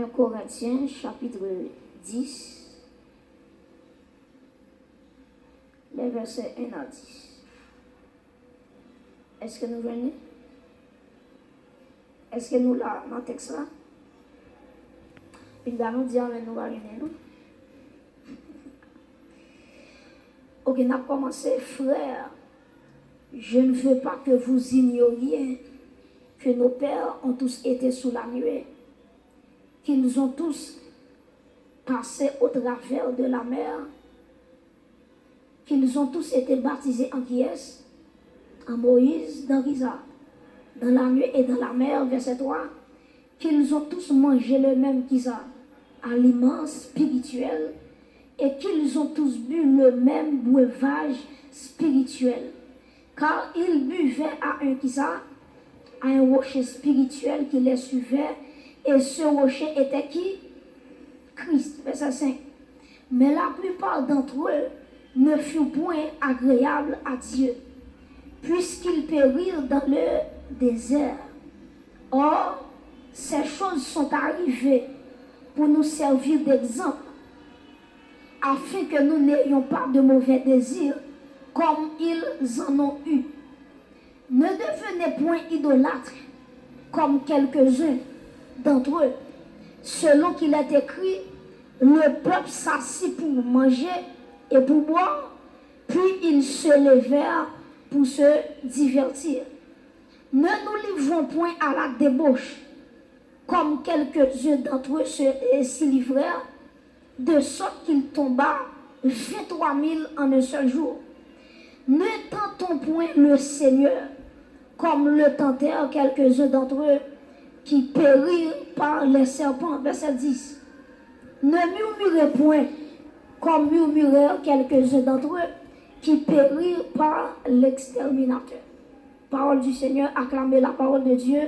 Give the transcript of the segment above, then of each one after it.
1 Corinthiens, chapitre 10, les versets 1 à 10. Est-ce que nous venons? Est-ce que nous là, dans le texte là? Puis nous dire, mais nous allons venir, non? Ok, nous avons commencé, frère. Je ne veux pas que vous ignoriez que nos pères ont tous été sous la nuée, qu'ils ont tous passé au travers de la mer, qu'ils ont tous été baptisés en qui est? En Moïse, dans Risa, dans la nuée et dans la mer, verset 3, qu'ils ont tous mangé le même aliment spirituel et qu'ils ont tous bu le même breuvage spirituel. Car ils buvaient à un rocher spirituel qui les suivait, et ce rocher était qui? Christ, verset 5. Mais la plupart d'entre eux ne furent point agréables à Dieu, puisqu'ils périrent dans le désert. Or, ces choses sont arrivées pour nous servir d'exemple, afin que nous n'ayons pas de mauvais désirs comme ils en ont eu. Ne devenez point idolâtres comme quelques-uns d'entre eux, selon qu'il est écrit, le peuple s'assit pour manger et pour boire, puis ils se levèrent pour se divertir. Ne nous livrons point à la débauche, comme quelques-uns d'entre eux s'y livrèrent, de sorte qu'il tomba 23 000 en un seul jour. Ne tentons point le Seigneur, comme le tentèrent quelques-uns d'entre eux, qui périrent par les serpents. Verset 10. Ne murmurez point, comme murmurèrent quelques-uns d'entre eux, qui périrent par l'exterminateur. Parole du Seigneur, acclamez la parole de Dieu.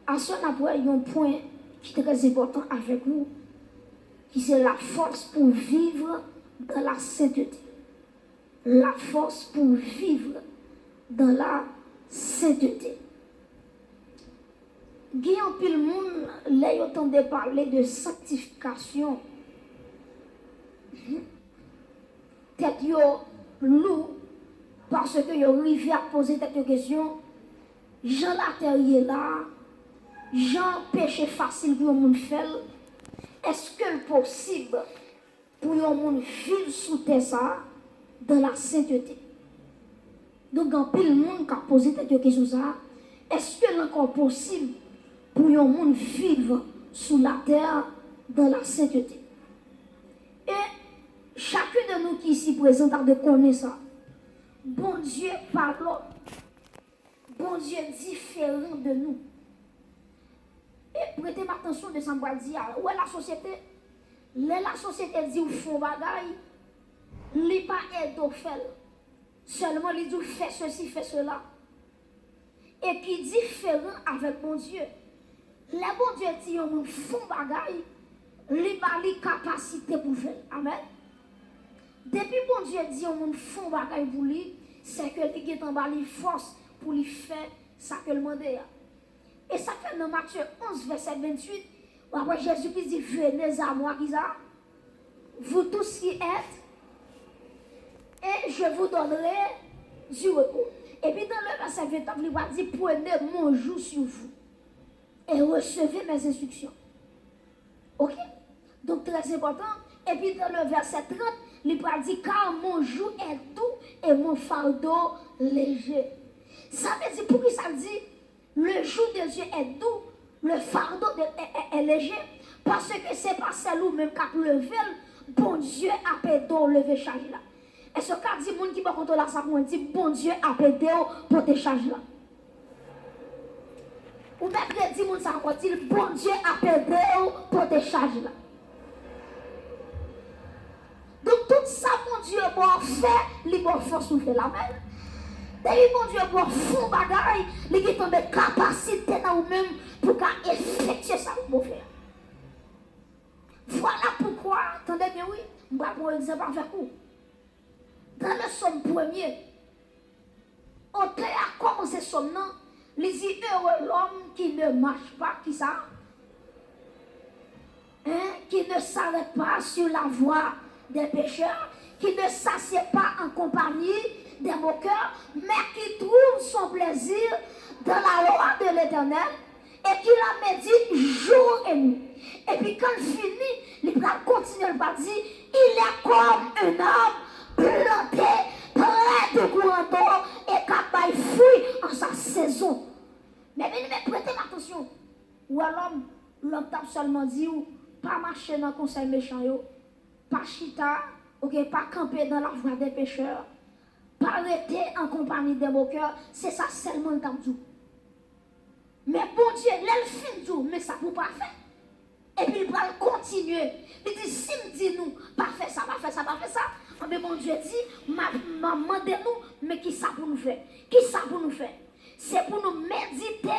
À ce moment, il y a un point qui est très important avec nous, qui c'est la force pour vivre dans la sainteté. La force pour vivre dans la sainteté. Guillaume pile monde, là, il entendait parler de sanctification. Tête yo lourd, parce que yo arrivé à poser cette question. Jean la terre est là. Jean péché facile pour un monde faire. Est-ce que c'est possible pour un monde vivre sous terre ça dans la sainteté? Donc, en pile monde qui a posé cette question ça, est-ce que c'est encore possible pour un monde vivre sous la terre dans la sainteté? Et chacun de nous qui ici présent a de connaître ça. Bon Dieu parle, bon Dieu différent de nous. Et prêtez attention de ce qu'on dire. Où est la société? La société dit ou font bagaille, li pas aide au faire. Seulement li dit fait ceci, fait cela. Et qui différent avec mon Dieu. Le bon Dieu dit on font bagaille, li pas li capacité pour faire. Amen. Depuis bon Dieu dit on font bagaille pour lui, c'est que li get en bas li force pour lui faire ça que le demande. Et ça fait dans Matthieu 11, verset 28, après Jésus-Christ dit, venez à moi, vous tous qui êtes, et je vous donnerai du repos. Et puis dans le verset 29, il va dire, prenez mon joug sur vous, et recevez mes instructions. Ok? Donc très important. Et puis dans le verset 30, il va dire, car mon joug est doux et mon fardeau léger. Ça veut dire, pour qui ça dit? Le joug de Dieu est doux, le fardeau est léger, parce que c'est pas celle même qui a levé, bon Dieu a pédé lever charge là. Et ce cas dit, monde qui va contrôler ça pour dire, bon Dieu a pédé pour te charge là. Ou même dit, monde ça encore dit, bon Dieu a pédé pour te charge là. Donc tout ça, mon Dieu, bon fait, il va faire souffler la main. Et mon Dieu, pour faire bagaille, il a des capacités dans vous-même pour effectuer ça pour faire. Voilà pourquoi, attendez bien, oui, je vais prendre un exemple avec vous. Dans le somme premier, Auteur a commencé son nom. Il dit heureux l'homme qui ne marche pas, qui ça? Qui ne s'arrête pas sur la voie des pécheurs, qui ne s'assied pas en compagnie des moqueurs, mais qui trouve son plaisir dans la loi de l'Éternel et qui la médite jour et nuit. Et puis quand il finit, il va continuer, il va dire, il est comme un arbre planté près de courant d'eau et capable de fruit en sa saison. Mais prêtez attention. Ou alors, l'homme t'a seulement dit, pas marcher dans le conseil méchant, pas chita, pas camper dans la voie des pécheurs, pas arrêter en compagnie des moqueurs, c'est ça seulement le temps. Mais bon Dieu, l'elfine tout, mais ça ne peut pas faire. Et puis il va continuer. Il dit, si me dit nous, pas faire ça, pas faire ça, pas faire ça. Mais bon Dieu dit, demandez-nous, mais qui ça pour nous faire? Qui ça pour nous faire? C'est pour nous méditer.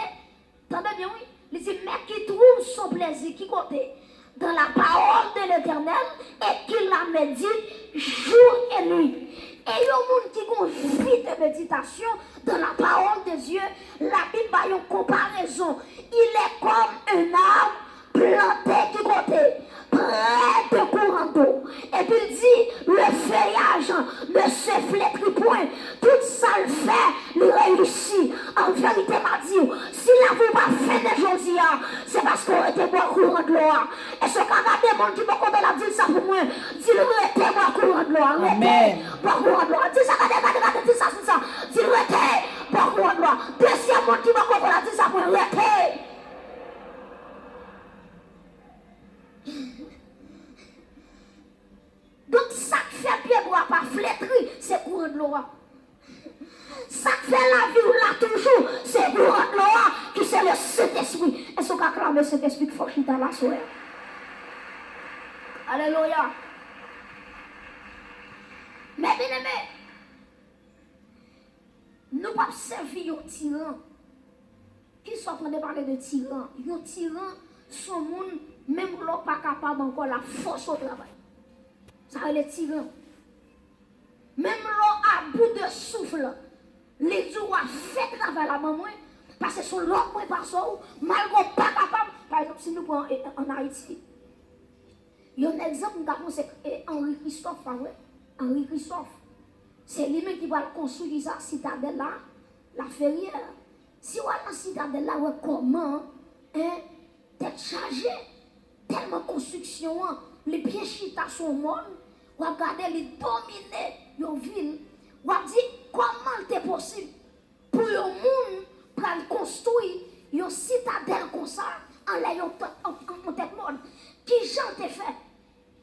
Attendez bien, oui. Il dit, mais qui trouve son plaisir, qui côté? Dans la parole de l'Éternel et qui la médite jour et nuit. Et il y a un monde qui a une vie de méditation dans la parole de Dieu. La Bible a une comparaison. Il est comme un arbre planté qui côté, près de courant d'eau. Et puis il dit, le feuillage ne se flétrit point. Tout ça le fait, il réussit. En vérité, m'a dit, si la vie va faire de aujourd'hui, c'est parce qu'on était boire courant de l'eau. Et ce qu'on a des gens qui vont compter la dire ça pour moi, dis-le, était boire courant de l'eau. Arrêtez, boire courant de l'eau. Dis ça, dis ça, dis ça. Dis-le, arrêtez, boire courant de l'eau. Deuxième monde qui va compter la dire ça pour moi, arrêtez. Donc, ça fait pied bois pas flétri, c'est courant de l'eau. Ça fait la vie là toujours, c'est courant de l'eau qui c'est le Saint-Esprit. Est-ce qu'on acclame le Saint-Esprit qui faut que je dans la soirée? Alléluia. Mais bien aimé, nous pas servir un tyran. Qui sont en train de parler de tyran? Un tyran, son monde, même l'on pas capable encore la force au travail. Ça va les tyran. Même l'on à bout de souffle, les jours à fait travail la maman, parce que son l'autre point par ça, malgré pas capable. Par exemple, si nous prenons en Haïti, il y a un exemple, c'est Henri Christophe, pas vrai? Henri Christophe. C'est lui-même qui va construire sa citadelle là, la ferrière. Si on a la citadelle là, comment, tête chargée, tellement construction, les pieds chita sont morts, on va regarder les dominer une ville, on va dire comment c'est possible pour un monde pour construire une citadelle comme ça, en l'ayant en tête morte. Qui j'en t'ai fait?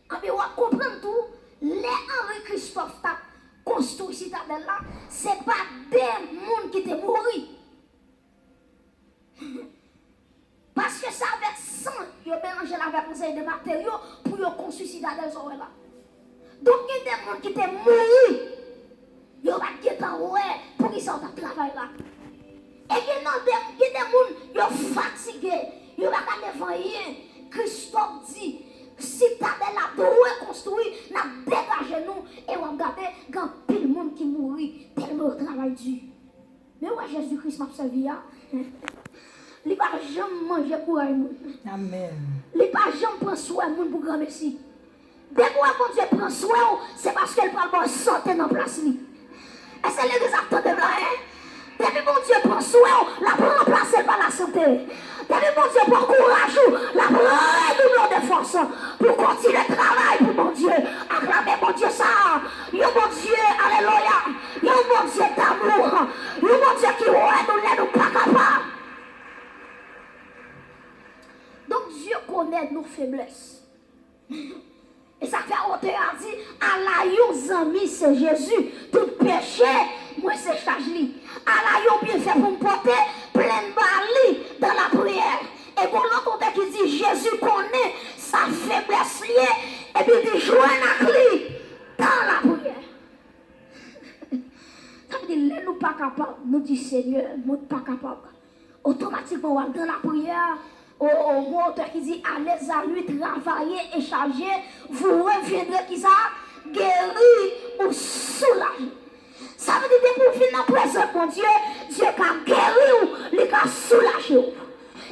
On va comprendre tout, les Henri Christophe t'a construit citadelle là, ce n'est pas des gens qui t'ont mouru. Parce que ça avec sang, ils ont mélangé avec conseil de matériaux pour construire citadelle là. Donc il y a des gens qui t'ont mouru. Ils ont pas été en ouais pour qu'ils sortent de travail là. Et il y a des gens qui sont fatigués. Ils n'ont pas devant rien. Christophe dit, citadelle là doit reconstruire, n'a dégagé nous et on regarde quand pile de monde qui mourit tellement le travail dur. Mais ouais, Jésus-Christ m'a servi. Il ne va jamais manger pour un monde. Amen. Il ne va jamais prendre soin de monde pour grand merci. Dès que Dieu prend soin, c'est parce qu'elle prend bonne santé dans la place. Et c'est l'église acteur de là. Depuis que Dieu prend soin, la prend remplacer par la santé. Depuis que Dieu prend courage, la prend redouble de force pour continuer le travail pour mon Dieu. Acclamez mon Dieu ça. Il y a mon Dieu, alléluia. Il y a mon Dieu d'amour. Il y a mon Dieu qui ouais, nous pas capables. Donc Dieu connaît nos faiblesses. Et ça fait auteur a dit, à la yon ami c'est Jésus, tout péché, moi c'est charge li. À la yon bien fait pour me porter, plein de bali dans la prière. Et pour l'autre qui dit, Jésus connaît sa faiblesse liée, et puis il dit, joins à lui dans la prière. Ça veut dire, nous pas capables, nous dit Seigneur, nous pas capables. Automatiquement, on va dans la prière. Au auteur qui dit allez à lui travailler et charger, vous reviendrez qui ça guéri ou soulagé. Ça veut dire pour finir dans présent mon Dieu, Dieu a guéri, il a soulagé.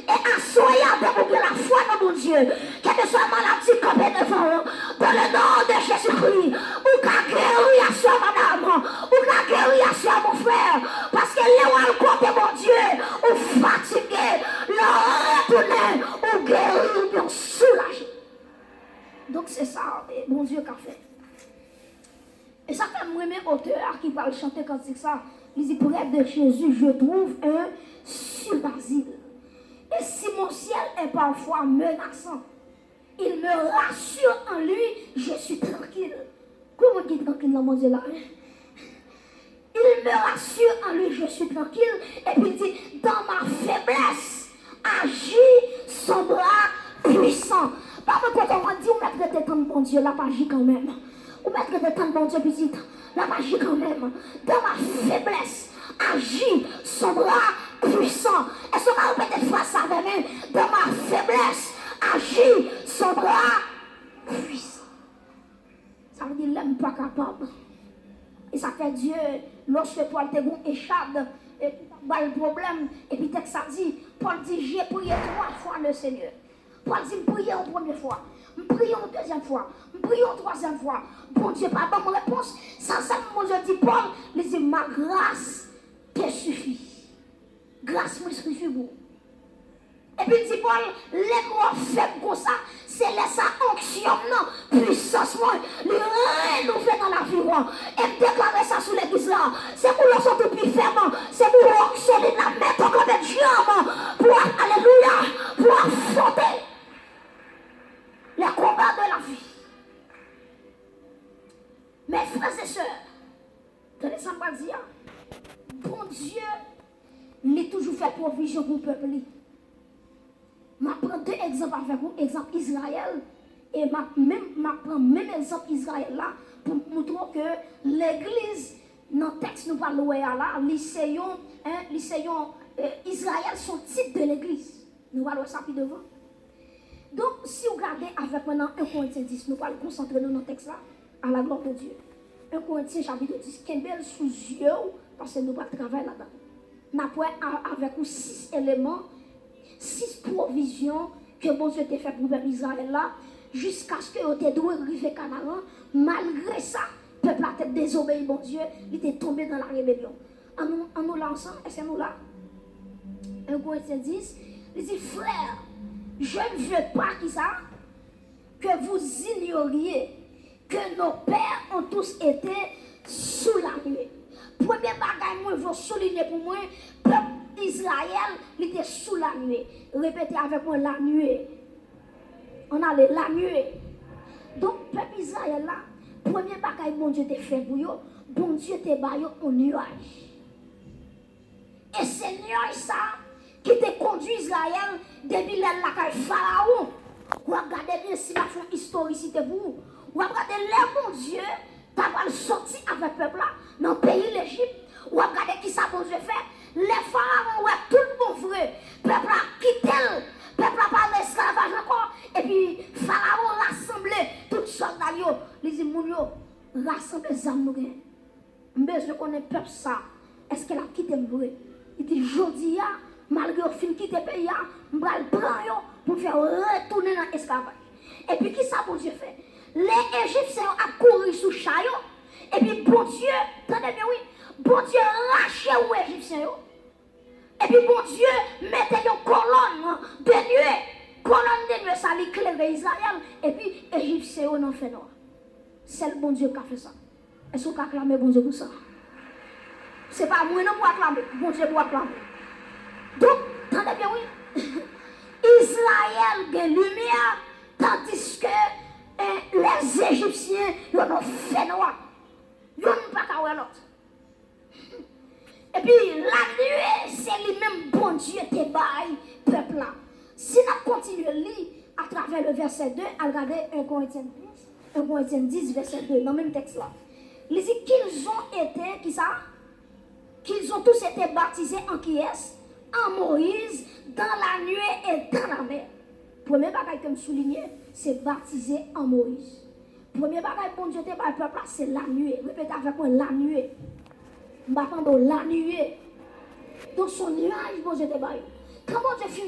Et assoyez pour que la foi dans mon Dieu, quelle que soit maladie campée devant, dans le nom de Jésus-Christ, ou qu'a guéri à soi, madame, ou qu'a guéri à soi, mon frère, parce que les côté mon Dieu, ou fatigué, le retourné, ou guéri, ou bien soulagé. Donc c'est ça, mon Dieu qu'a fait. Et ça fait moi mes auteurs qui parlent chanter quand c'est ça. Ils disent près de Jésus, je trouve un sur l'asile. Et si mon ciel est parfois menaçant, il me rassure en lui, je suis tranquille. Comment il est tranquille dans mon Dieu là? Il me rassure en lui, je suis tranquille. Et puis il dit, dans ma faiblesse, agit son bras puissant. Par contre, quand on dit, on met de temps mon Dieu, là, pas agit quand même. On met de temps mon Dieu, petit, là, pas agit quand même. Dans ma faiblesse, agit son bras puissant. Est-ce qu'on va répéter face à demain? Dans ma faiblesse, agit son bras puissant. Ça veut dire l'homme pas capable. Et ça fait Dieu, lorsque Paul te gon échappe, et puis t'as le problème, et puis texte ça dit, Paul dit, j'ai prié 3 fois le Seigneur. Paul dit, je prié une première fois, je prié une deuxième fois, je prié une troisième fois. Bon Dieu, pas bonne réponse. Sans ça, mon Dieu dit, Paul, il dit, ma grâce te suffit. Grâce me suffit vous. Et puis il dit Paul, les gros faibles comme ça, c'est laisser onction, non, puissance, moi, le renouveler dans la vie, et déclarer ça sur l'église là. C'est pour le sortir plus ferme, c'est pour onctionner la mettre comme des diamants, pour, alléluia, pour affronter les combats de la vie. Mes frères et sœurs, tenez ça pas dire, bon Dieu, il a toujours fait provision pour le peuple. Je prends 2 exemples avec vous, exemple Israël, et je prends même exemple Israël là, pour montrer que l'église, dans le texte nous parlons là, lycéon, Israël sont type de l'église. Nous parlons ça plus devant. Donc, si vous regardez avec maintenant 1 Corinthiens 10, nous allons concentrer dans le texte là, à la gloire de Dieu. 1 Corinthiens chapitre 10, qui est belle sous yeux, parce que nous allons travailler là-dedans. Nous avons avec vous 6 éléments, 6 provisions que bon Dieu t'a fait pour le peuple Israël là, jusqu'à ce que vous ait dû arriver à Canaan. Malgré ça, le peuple a été désobéi, bon Dieu, il était tombé dans la rébellion. En nous lançant, est-ce que nous là? 1 Corinthiens 10, il dit, frère, je ne veux pas que vous ignoriez que nos pères ont tous été sous la nuée. Premier bagage, moi, je veux souligner pour moi, peuple Israël, il était sous la nuée. Répétez avec moi, la nuée. On a la nuée. Donc, peuple Israël là, premier bagage, bon Dieu t'a fait pour eux, bon Dieu t'a baillé un nuage. Et c'est nuage ça qui t'a conduit Israël depuis la Pharaon. Vous regardez bien si la fin historicité pour vous. Vous regardez là, mon Dieu, t'as pas sorti avec le peuple là, dans le pays l'Égypte. Vous regardez qui ça bon Dieu fait. Les pharaons, ouais, tout le bon vrai. Le peuple a quitté, le peuple a pas d'esclavage encore. Et puis, pharaon rassemblé, tous les soldats, les immounios, rassemblé les âmes. Mais je connais le peuple ça. Est-ce qu'elle a quitté le vrai? Il dit, jodi, malgré le fin quitter le pays, je vais le prendre pour faire retourner dans l'esclavage. Et puis, qui ça bon Dieu fait? Les Égyptiens ont couru sous chaillot. Et puis, bon Dieu, attendez bien, oui, bon Dieu lâché aux Égyptiens. Et puis, bon Dieu mettait une colonne de nuée. Colonne de nuée, ça l'éclairait Israël. Et puis, Égyptiens n'ont fait noir. C'est le bon Dieu qui a fait ça. Est-ce qu'on peut acclamer bon Dieu pour ça? Ce n'est pas moi non pour acclamer. Bon Dieu pour acclamer. Donc, attendez bien, oui. Israël a lumière, tandis que les Égyptiens ont fait noir. Ils n'ont pas qu'à voir l'autre. Et puis la nuée, c'est lui-même bon Dieu te baille, peuple là. Si nous continuons à lire à travers le verset 2, à regarder 1 Corinthiens 10, verset 2, dans le même texte là. Il dit qu'ils ont été, qui ça? Qu'ils ont tous été baptisés en qui est? En Moïse, dans la nuée et dans la mer. Premier bagage que je souligne, c'est baptisé en Moïse. Premier bagage bon Dieu te baille, peuple là, c'est la nuée. Répétez avec moi, la nuée. m'attendre la nuée. Donc son nuage, bon Dieu te baille. Comment Dieu finit